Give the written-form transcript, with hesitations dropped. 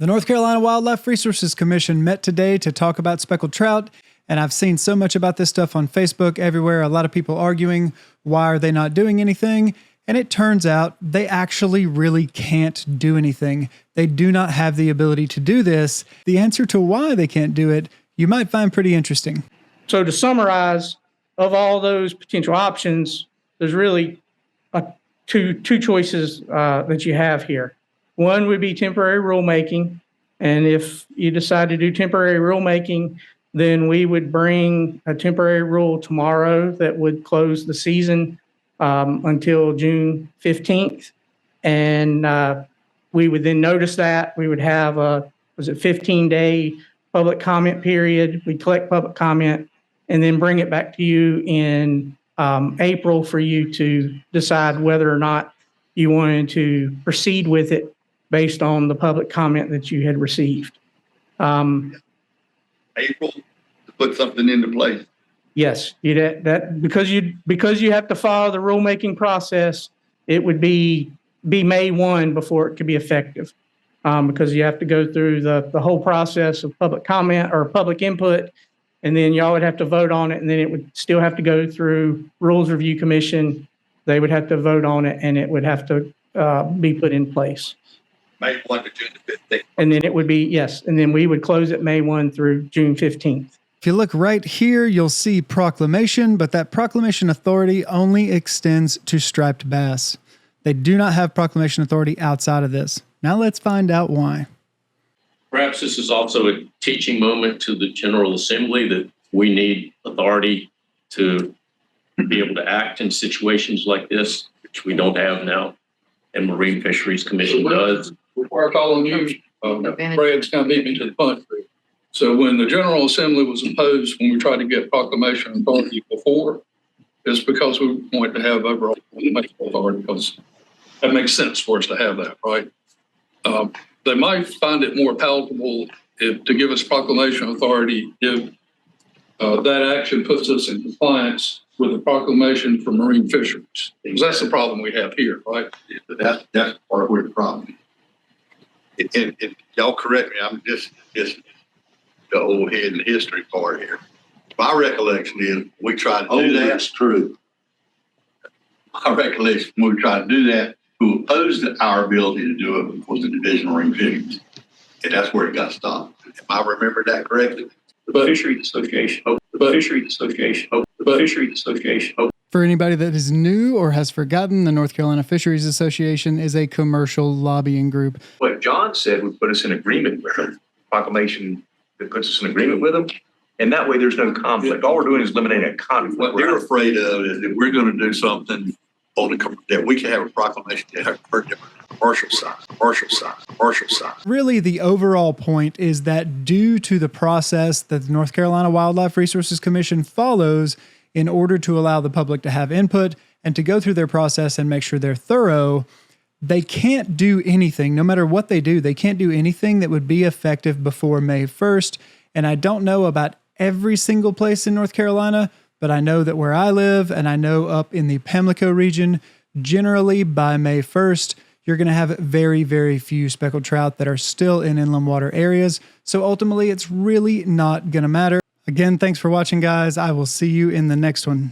The North Carolina Wildlife Resources Commission met today to talk about speckled trout, and I've seen so much about this stuff on Facebook everywhere. A lot of people arguing, why are they not doing anything? And it turns out they actually really can't do anything. They do not have the ability to do this. The answer to why they can't do it, you might find pretty interesting. So to summarize, of all those potential options, there's really two choices that you have here. One would be temporary rulemaking. And if you decide to do temporary rulemaking, then we would bring a temporary rule tomorrow that would close the season until June 15th. And we would then notice that. We would have a 15-day public comment period. We'd collect public comment and then bring it back to you in April for you to decide whether or not you wanted to proceed with it based on the public comment that you had received. April to put something into place. Yes, because you have to follow the rulemaking process. It would be May 1 before it could be effective, because you have to go through the whole process of public comment or public input, and then y'all would have to vote on it, and then it would still have to go through Rules Review Commission. They would have to vote on it, and it would have to be put in place. May 1 to June 15th. And then it would be, yes, and then we would close it May 1 through June 15th. If you look right here, you'll see proclamation, but that proclamation authority only extends to striped bass. They do not have proclamation authority outside of this. Now let's find out why. Perhaps this is also a teaching moment to the General Assembly that we need authority to be able to act in situations like this, which we don't have now, and Marine Fisheries Commission does. Before I call on you, Brad's kind of beat me to the punch. So when the General Assembly was imposed, when we tried to get proclamation authority before, it's because we wanted to have overall authority, because that makes sense for us to have that, right? They might find it more palatable to give us proclamation authority if that action puts us in compliance with the proclamation for marine fisheries. Because that's the problem we have here, right? That's part of where the problem is. And y'all correct me, I'm just the old head in history part here. My recollection is we tried to do that. That's true. My recollection when we tried to do that, who opposed our ability to do it was the Division of Marine Fisheries. And that's where it got stopped. If I remember that correctly. The Fisheries Association. The Fisheries Association. The Fisheries Association. For anybody that is new or has forgotten, the North Carolina Fisheries Association is a commercial lobbying group. What John said would put us in agreement with them. Proclamation that puts us in agreement with them. And that way there's no conflict. All we're doing is eliminating a conflict. What they're afraid of is that we're going to do something on that we can have a proclamation that have commercial side. Really, the overall point is that due to the process that the North Carolina Wildlife Resources Commission follows in order to allow the public to have input and to go through their process and make sure they're thorough, they can't do anything. No matter what they do, they can't do anything that would be effective before May 1st. And I don't know about every single place in North Carolina, but I know that where I live, and I know up in the Pamlico region, generally by May 1st, you're going to have very, very few speckled trout that are still in inland water areas. So ultimately, it's really not going to matter. Again, thanks for watching, guys. I will see you in the next one.